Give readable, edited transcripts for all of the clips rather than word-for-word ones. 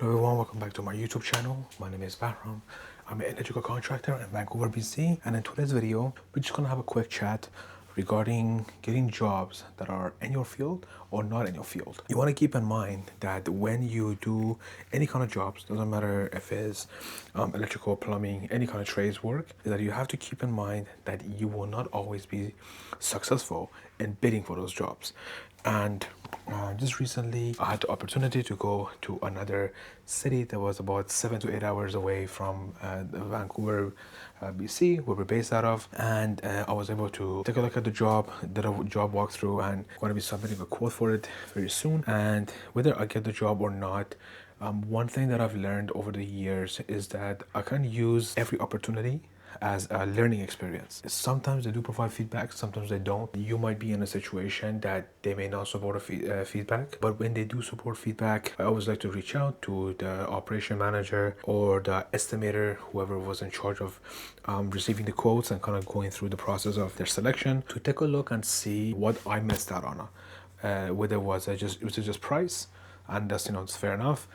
Hello everyone, welcome back to my YouTube channel. My name is Bahram. I'm an electrical contractor in Vancouver, BC, and in today's video, we're just gonna have a quick chat regarding getting jobs that are in your field or not in your field. You want to keep in mind that when you do any kind of jobs, doesn't matter if it's electrical, plumbing, any kind of trades work, that you have to keep in mind that you will not always be successful in bidding for those jobs. And just recently, I had the opportunity to go to another city that was about 7 to 8 hours away from Vancouver, BC, where we're based out of. And I was able to take a look at the job, did a job walkthrough, and going to be submitting a quote for it very soon. And whether I get the job or not, one thing that I've learned over the years is that I can use every opportunity as a learning experience. Sometimes they do provide feedback, sometimes they don't. You might be in a situation that they may not support a feedback, but when they do support feedback, I always like to reach out to the operation manager or the estimator, whoever was in charge of receiving the quotes and kind of going through the process of their selection, to take a look and see what I missed out on. Whether it was just price, and that's, it's fair enough,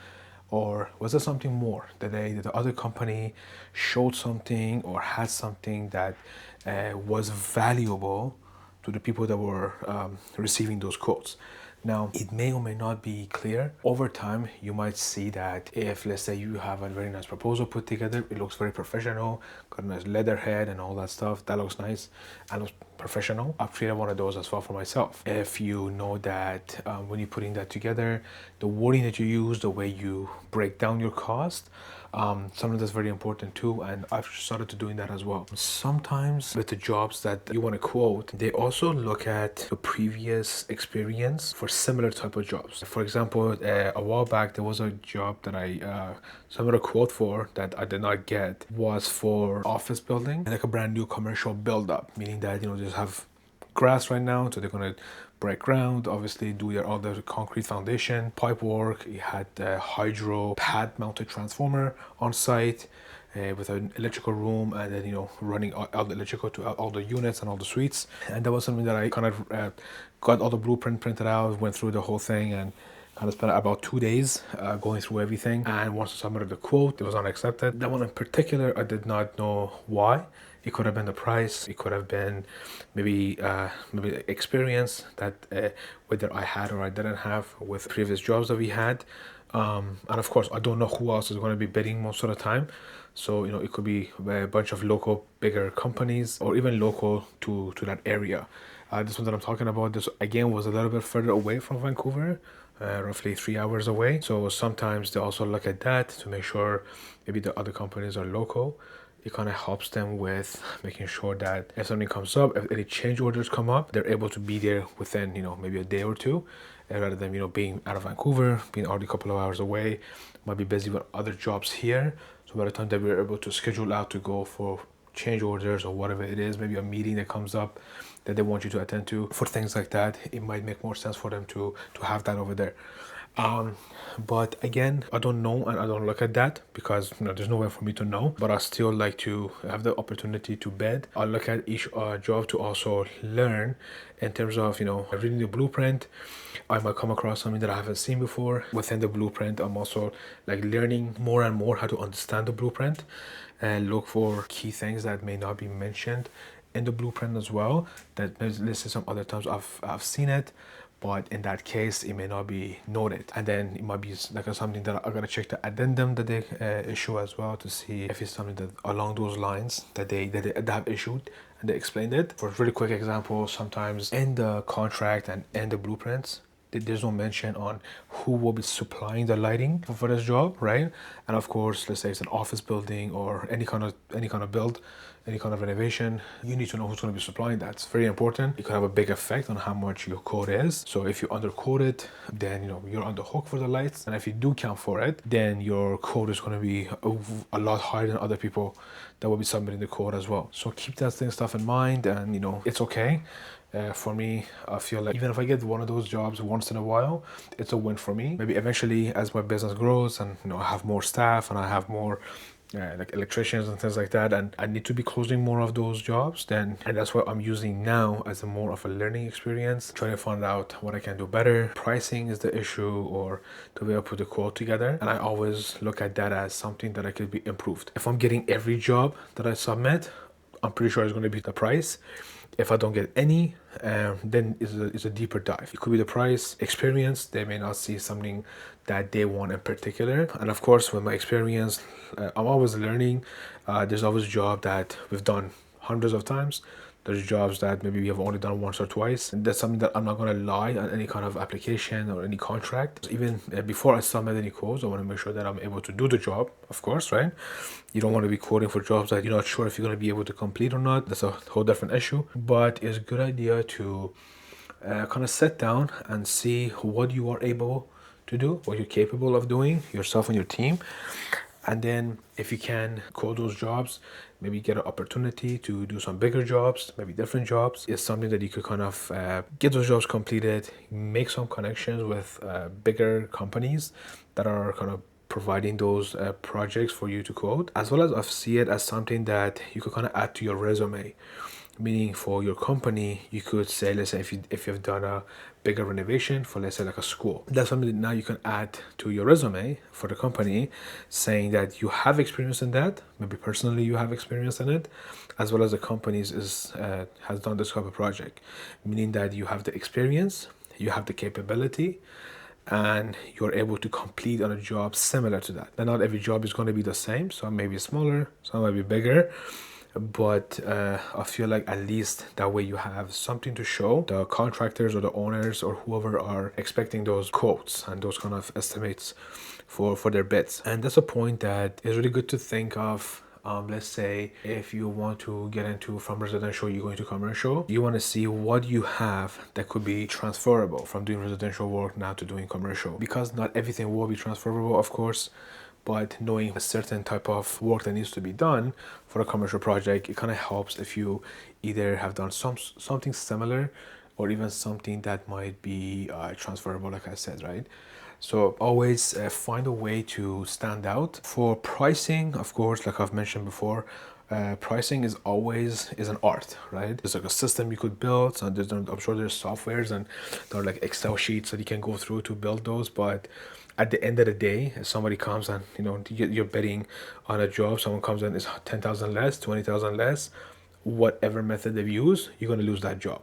or was there something more that the other company showed something or had something that was valuable to the people that were receiving those quotes. Now, it may or may not be clear. Over time, you might see that if, let's say, you have a very nice proposal put together, it looks very professional, got a nice letterhead and all that stuff, that looks nice and looks professional. I've created one of those as well for myself. If you know that when you're putting that together, the wording that you use, the way you break down your cost, something that's very important too, and I've started to doing that as well. Sometimes with the jobs that you want to quote, they also look at the previous experience for similar type of jobs. For example, a while back there was a job that I submitted a quote for that I did not get, was for office building, like a brand new commercial build up, meaning that they just have grass right now, so they're gonna break ground, obviously do all the concrete foundation, pipe work. It had a hydro pad mounted transformer on site with an electrical room, and then running all the electrical to all the units and all the suites. And that was something that I kind of got all the blueprint printed out, went through the whole thing, and kind of spent about 2 days going through everything. And once I submitted the quote, it was unaccepted. That one in particular, I did not know why. It could have been the price. It could have been maybe experience that whether I had or I didn't have with previous jobs that we had. And of course, I don't know who else is going to be bidding most of the time. So it could be a bunch of local bigger companies or even local to that area. This one that I'm talking about, this again was a little bit further away from Vancouver, roughly 3 hours away. So sometimes they also look at that to make sure maybe the other companies are local. It kind of helps them with making sure that if something comes up, if any change orders come up, they're able to be there within maybe a day or two, rather than being out of Vancouver, being already a couple of hours away, might be busy with other jobs here. So by the time that we're able to schedule out to go for change orders or whatever it is, maybe a meeting that comes up that they want you to attend to, for things like that, it might make more sense for them to have that over there. But again, I don't know and I don't look at that because there's no way for me to know, but I still like to have the opportunity to bid. I look at each job to also learn in terms of reading the blueprint. I might come across something that I haven't seen before within the blueprint. I'm also like learning more and more how to understand the blueprint and look for key things that may not be mentioned in the blueprint as well, that there's listed some other times I've seen it, but in that case it may not be noted. And then it might be like something that I gotta check the addendum that they issue as well to see if it's something that along those lines that they have issued and they explained it. For a really quick example, sometimes in the contract and in the blueprints, there's no mention on who will be supplying the lighting for this job, right? And of course, let's say it's an office building or any kind of build, any kind of renovation, you need to know who's going to be supplying that. It's very important. It could have a big effect on how much your quote is. So if you underquote it, then you're on the hook for the lights. And if you do count for it, then your quote is going to be a lot higher than other people that will be submitting the quote as well. So keep that stuff in mind, and it's okay. For me, I feel like even if I get one of those jobs once in a while, it's a win for me. Maybe eventually, as my business grows and I have more staff and I have more like electricians and things like that, and I need to be closing more of those jobs, then and that's what I'm using now as a more of a learning experience, trying to find out what I can do better. Pricing is the issue, or the way I put the quote together, and I always look at that as something that I could be improved. If I'm getting every job that I submit, I'm pretty sure it's going to be the price. If I don't get any, then it's a deeper dive. It could be the price, experience. They may not see something that they want in particular. And of course, with my experience, I'm always learning. There's always a job that we've done hundreds of times. There's jobs that maybe we have only done once or twice. And that's something that I'm not going to lie on any kind of application or any contract. Even before I submit any quotes, I want to make sure that I'm able to do the job, of course, right? You don't want to be quoting for jobs that you're not sure if you're going to be able to complete or not. That's a whole different issue. But it's a good idea to kind of sit down and see what you are able to do, what you're capable of doing, yourself and your team. And then if you can call those jobs, maybe get an opportunity to do some bigger jobs, maybe different jobs. It's something that you could kind of get those jobs completed, make some connections with bigger companies that are kind of providing those projects for you to code, as well as I see it as something that you could kind of add to your resume. Meaning for your company, you could say, let's say if you've done a bigger renovation for, let's say, like a school, that's something that now you can add to your resume for the company, saying that you have experience in that. Maybe personally you have experience in it, as well as the company's has done this type of project, meaning that you have the experience, you have the capability, and you're able to complete on a job similar to that. Now, not every job is going to be the same. Some may be smaller, some might be bigger, but I feel like at least that way you have something to show the contractors or the owners or whoever are expecting those quotes and those kind of estimates for their bids. And that's a point that is really good to think of. Let's say if you want to get into from residential, you're going to commercial, you want to see what you have that could be transferable from doing residential work now to doing commercial, because not everything will be transferable, of course. But knowing a certain type of work that needs to be done for a commercial project, it kind of helps if you either have done something similar or even something that might be transferable, like I said, right? So always find a way to stand out. For pricing, of course, like I've mentioned before, pricing is always an art, right? There's like a system you could build, and I'm sure there's softwares and there are like Excel sheets that you can go through to build those. But at the end of the day, if somebody comes and you're betting on a job, someone comes in is 10,000 less, 20,000 less, whatever method they use, you're going to lose that job.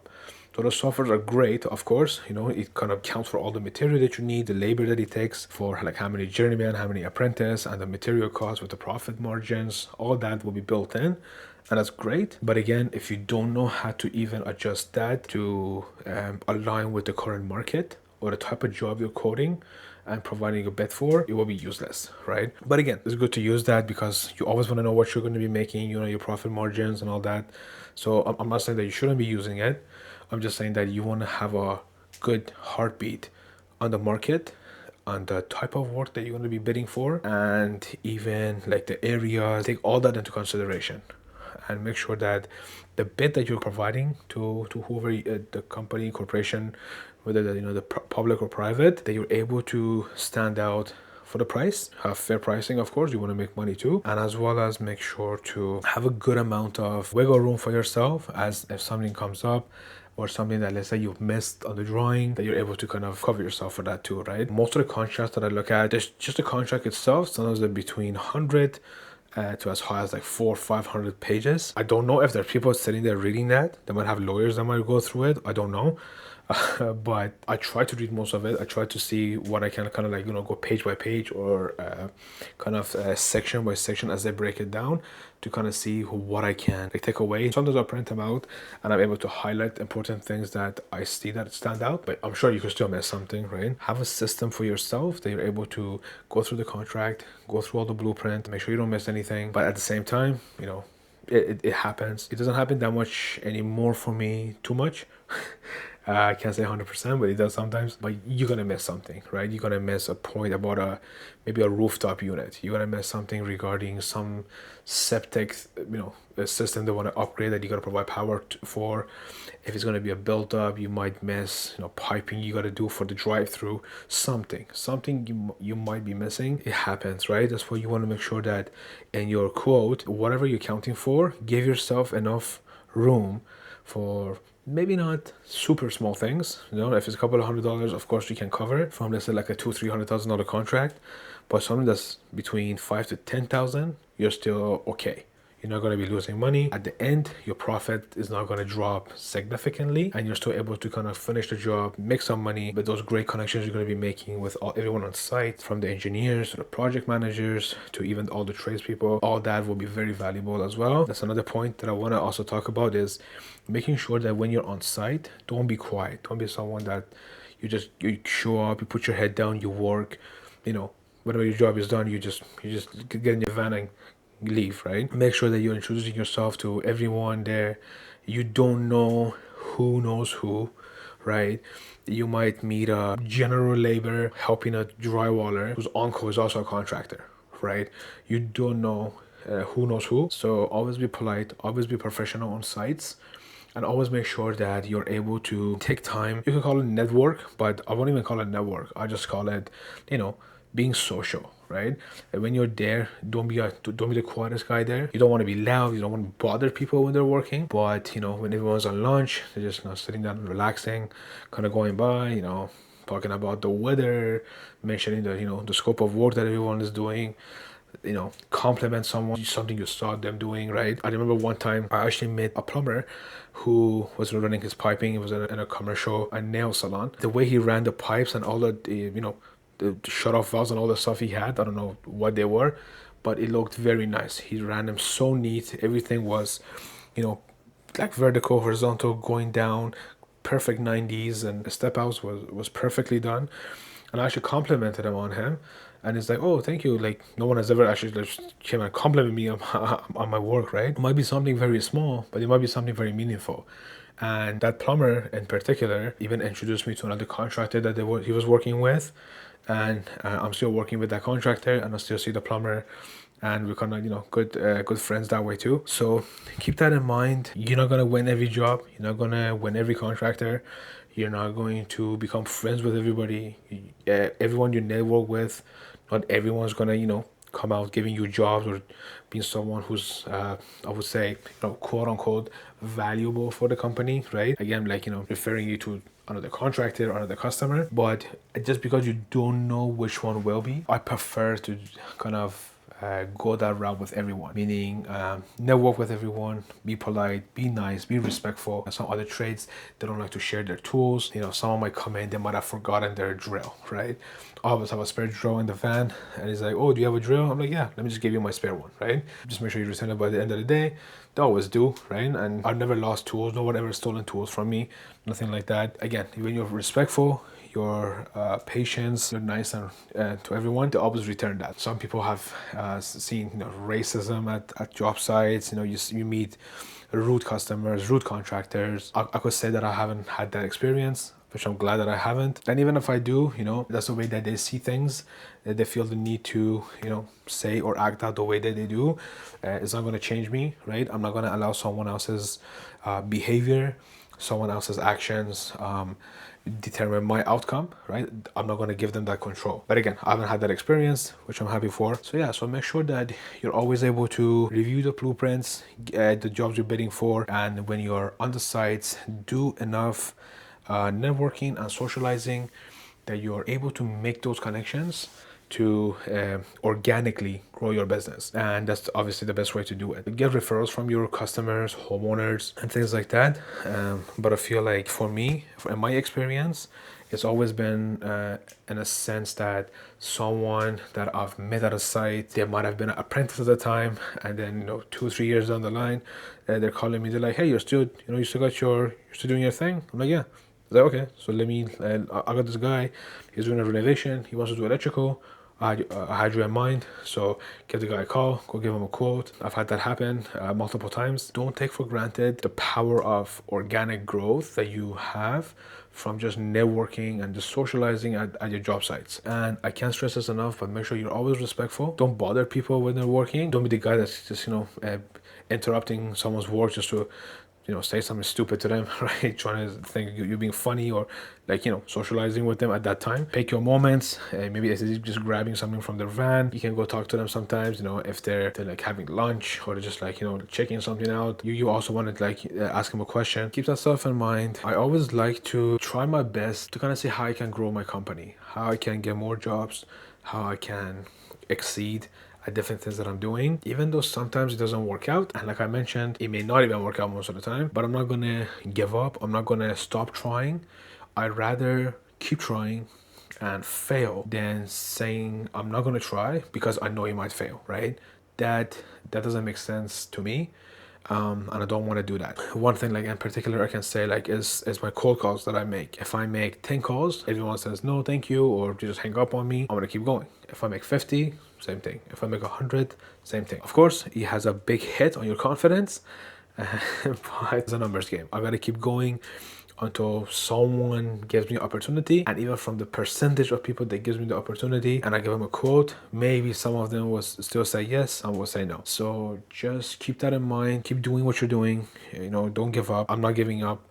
So those softwares are great, of course. It kind of counts for all the material that you need, the labor that it takes for like how many journeymen, how many apprentice, and the material costs with the profit margins. All that will be built in, and that's great. But again, if you don't know how to even adjust that to align with the current market or the type of job you're coding and providing a bid for, it will be useless, right? But again, it's good to use that because you always want to know what you're going to be making, your profit margins and all that. So I'm not saying that you shouldn't be using it. I'm just saying that you want to have a good heartbeat on the market, on the type of work that you're going to be bidding for, and even like the area. Take all that into consideration and make sure that the bid that you're providing to whoever, the company, corporation, whether the public or private, that you're able to stand out for the price, have fair pricing. Of course, you want to make money too, and as well as make sure to have a good amount of wiggle room for yourself, as if something comes up or something that, let's say, you've missed on the drawing, that you're able to kind of cover yourself for that too, right? Most of the contracts that I look at, there's just the contract itself, sometimes they're between 100 to as high as like 400-500 pages. I don't know if there's people sitting there reading that. They might have lawyers that might go through it. I don't know. But I try to read most of it. I try to see what I can kind of like, go page by page or kind of section by section as they break it down, to kind of see what I can like take away. Sometimes I print them out and I'm able to highlight important things that I see that stand out, but I'm sure you could still miss something, right? Have a system for yourself that you're able to go through the contract, go through all the blueprint, make sure you don't miss anything. But at the same time, it happens. It doesn't happen that much anymore for me, too much. I can't say 100%, but it does sometimes. But you're gonna miss something, right? You're gonna miss a point about maybe a rooftop unit. You're gonna miss something regarding some septic, a system they want to upgrade that you gotta provide power for. If it's gonna be a build up, you might miss, piping you gotta do for the drive-through. Something you might be missing. It happens, right? That's why you want to make sure that in your quote, whatever you're counting for, give yourself enough room for maybe not super small things. If it's a couple of $100, of course you can cover it from, let's say, like a $200,000-$300,000 contract. But something that's between 5 to 10,000, you're still okay. You're not going to be losing money. At the end, your profit is not going to drop significantly, and you're still able to kind of finish the job, make some money. But those great connections you're going to be making with everyone on site, from the engineers to the project managers to even all the tradespeople, all that will be very valuable as well. That's another point that I want to also talk about, is making sure that when you're on site, don't be quiet. Don't be someone that you show up, you put your head down, you work, whenever your job is done, you just get in your van and leave, right? Make sure that you're introducing yourself to everyone there. You don't know who knows who, right? You might meet a general labor helping a drywaller whose uncle is also a contractor, right? You don't know who knows who. So always be polite, always be professional on sites, and always make sure that you're able to take time. You can call it network, but I won't even call it network. I just call it, being social, right? And when you're there, don't be the quietest guy there. You don't want to be loud. You don't want to bother people when they're working. But when everyone's on lunch, they're just sitting down, relaxing, kind of going by, talking about the weather, mentioning the scope of work that everyone is doing. Compliment someone, something you saw them doing, right? I remember one time I actually met a plumber who was running his piping. It was in a commercial, a nail salon. The way he ran the pipes and all the shut-off valves and all the stuff he had, I don't know what they were, but it looked very nice. He ran them so neat. Everything was, like vertical, horizontal, going down, perfect 90s, and the step outs was perfectly done. And I actually complimented him on him. And it's like, oh, thank you. Like, no one has ever actually just came and complimented me on my work, right? It might be something very small, but it might be something very meaningful. And that plumber in particular even introduced me to another contractor that he was working with. And I'm still working with that contractor, and I still see the plumber, and we're kind of good friends that way too. So keep that in mind. You're not gonna win every job. You're not gonna win every contractor. You're not going to become friends with everybody. Everyone you network with, not everyone's gonna come out giving you jobs or being someone who's I would say quote unquote valuable for the company, right? Again, like referring you to another contractor or another customer. But just because you don't know which one will be, I prefer to kind of go that route with everyone, meaning network with everyone, be polite, be nice, be respectful. Some other trades, they don't like to share their tools. Someone might come in, they might have forgotten their drill, right? All of us have a spare drill in the van, and he's like, oh, do you have a drill? I'm like, yeah, let me just give you my spare one, right? Just make sure you return it by the end of the day. They always do, right? And I've never lost tools. No one ever stolen tools from me, nothing like that. Again, when you're respectful, your patience, you're nice and to everyone, they always return that. Some people have seen racism at job sites. You meet rude customers, rude contractors. I could say that I haven't had that experience, which I'm glad that I haven't. And even if I do, that's the way that they see things, that they feel the need to say or act out the way that they do. It's not going to change me, right? I'm not going to allow someone else's behavior, someone else's actions determine my outcome, right? I'm not going to give them that control. But again, I haven't had that experience, which I'm happy for. So yeah, so make sure that you're always able to review the blueprints, the jobs you're bidding for, and when you're on the sites, do enough networking and socializing that you're able to make those connections to organically grow your business. And that's obviously the best way to do it. Get referrals from your customers, homeowners, and things like that. But I feel like for me, in my experience, it's always been in a sense that someone that I've met at a site, they might have been an apprentice at the time, and then 2-3 years down the line, they're calling me. They're like, "Hey, you're still you're still doing your thing." I'm like, "Yeah." Like, okay, so let me. I got this guy. He's doing a renovation. He wants to do electrical. I had you in mind, so give the guy a call, go give him a quote. I've had that happen multiple times. Don't take for granted the power of organic growth that you have from just networking and just socializing at your job sites. And I can't stress this enough, but make sure you're always respectful. Don't bother people when they're working. Don't be the guy that's just, interrupting someone's work just to say something stupid to them, right? Trying to think you're being funny or socializing with them at that time. Pick your moments. Maybe it's just grabbing something from their van. You can go talk to them sometimes, if they're like having lunch or just checking something out. You also want to ask them a question. Keep that stuff in mind. I always like to try my best to kind of see how I can grow my company, how I can get more jobs, how I can exceed at different things that I'm doing, even though sometimes it doesn't work out. And like I mentioned, it may not even work out most of the time, but I'm not gonna give up. I'm not gonna stop trying. I'd rather keep trying and fail than saying I'm not gonna try because I know you might fail, right? That doesn't make sense to me. And I don't want to do that. One thing in particular I can say is my cold calls that I make. If I make 10 calls, everyone says no thank you or you just hang up on me, I'm gonna keep going. If I make 50, same thing. If I make 100, same thing. Of course, it has a big hit on your confidence, but it's a numbers game. I gotta keep going until someone gives me opportunity, and even from the percentage of people that gives me the opportunity and I give them a quote, maybe some of them will still say yes, some will say no. So just keep that in mind. Keep doing what you're doing. Don't give up. I'm not giving up.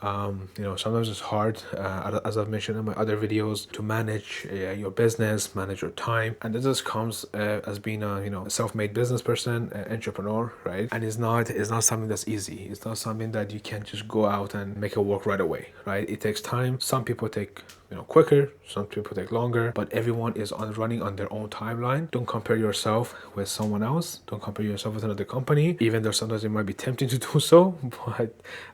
Sometimes it's hard, as I've mentioned in my other videos, to manage your business, manage your time, and this just comes as being a self-made business person, entrepreneur, right? And it's not something that's easy. It's not something that you can just go out and make it work right away, right? It takes time. Some people take quicker, some people take longer, but everyone is running on their own timeline. Don't compare yourself with someone else. Don't compare yourself with another company, even though sometimes it might be tempting to do so,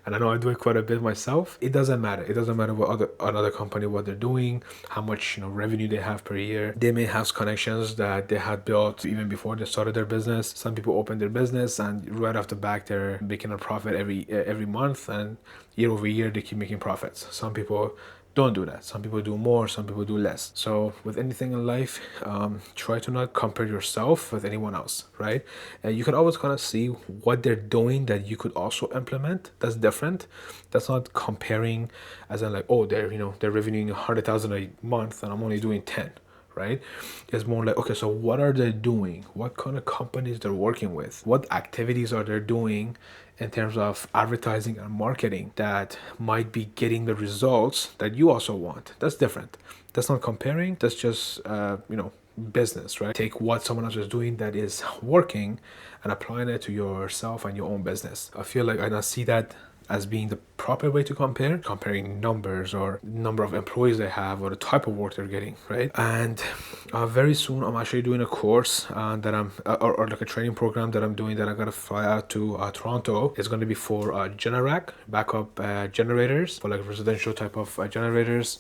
and I know I do it quite a bit myself. It doesn't matter. It doesn't matter what another company, what they're doing, how much revenue they have per year. They may have connections that they had built even before they started their business. Some people open their business and right off the back they're making a profit every month, and year over year they keep making profits. Some people don't do that. Some people do more, some people do less. So with anything in life, try to not compare yourself with anyone else, right? And you can always kind of see what they're doing that you could also implement. That's different. That's not comparing as in they're revenuing 100,000 a month and I'm only doing 10. Right? It's more like, okay, so what are they doing? What kind of companies they're working with? What activities are they doing in terms of advertising and marketing that might be getting the results that you also want? That's different. That's not comparing. That's just, business, right? Take what someone else is doing that is working and applying it to yourself and your own business. I feel like I don't see that as being the proper way to comparing numbers or number of employees they have or the type of work they're getting, right? And very soon I'm actually doing a course that I'm or like a training program that I'm doing that I gotta fly out to Toronto. It's going to be for Generac backup generators, for residential type of generators.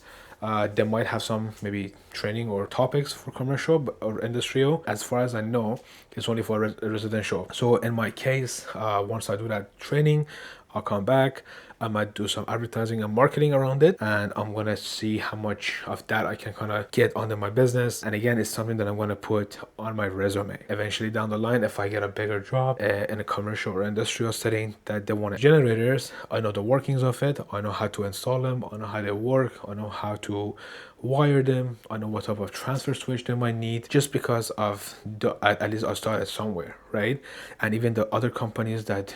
They might have some maybe training or topics for commercial or industrial. As far as I know, it's only for residential. So in my case, once I do that training, I'll come back. I might do some advertising and marketing around it, and I'm gonna see how much of that I can kind of get under my business. And again, it's something that I'm gonna put on my resume eventually down the line. If I get a bigger job in a commercial or industrial setting that they want generators, I know the workings of it. I know how to install them. I know how they work. I know how to wire them. I know what type of transfer switch they might need, just because of at least I started somewhere, right? And even the other companies that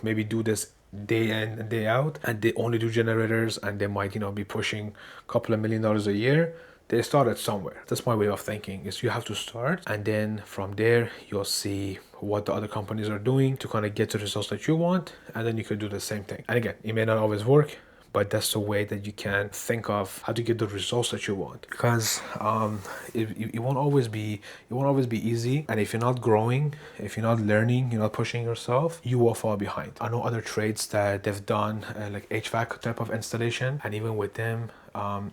maybe do this day in and day out and they only do generators and they might be pushing a couple of $1 million a year, they started somewhere. That's my way of thinking, is you have to start, and then from there you'll see what the other companies are doing to kind of get to the results that you want, and then you could do the same thing. And again, it may not always work, but that's the way that you can think of how to get the results that you want, because it won't always be easy. And if you're not growing, if you're not learning, you're not pushing yourself, you will fall behind. I know other trades that they've done like HVAC type of installation, and even with them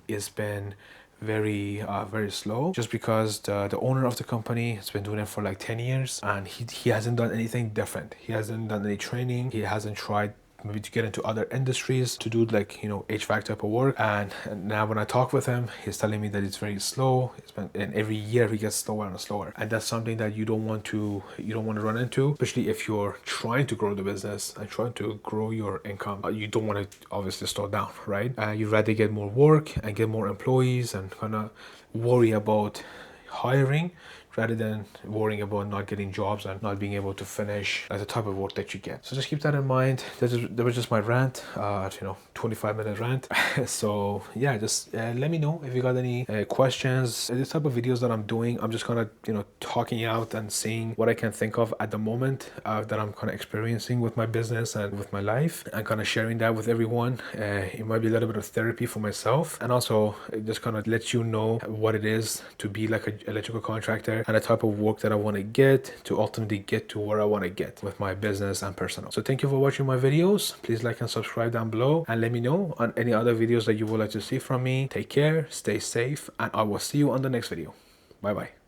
it's been very slow, just because the owner of the company has been doing it for like 10 years and he hasn't done anything different. He hasn't done any training. He hasn't tried maybe to get into other industries to do like, you know, HVAC type of work. And now when I talk with him, he's telling me that it's very slow. And every year he gets slower and slower. And that's something that you don't want to run into, especially if you're trying to grow the business and trying to grow your income. You don't want to obviously slow down, right? You'd rather get more work and get more employees and kind of worry about hiring rather than worrying about not getting jobs and not being able to finish the type of work that you get. So just keep that in mind. That was just my rant, 25-minute rant. So yeah, just let me know if you got any questions. This type of videos that I'm doing, I'm just kind of, talking out and seeing what I can think of at the moment that I'm kind of experiencing with my business and with my life, and kind of sharing that with everyone. It might be a little bit of therapy for myself, and also it just kind of lets you know what it is to be like an electrical contractor and the type of work that I want to get to ultimately get to where I want to get with my business and personal. So thank you for watching my videos. Please like and subscribe down below, and let me know on any other videos that you would like to see from me. Take care, stay safe, and I will see you on the next video. Bye bye.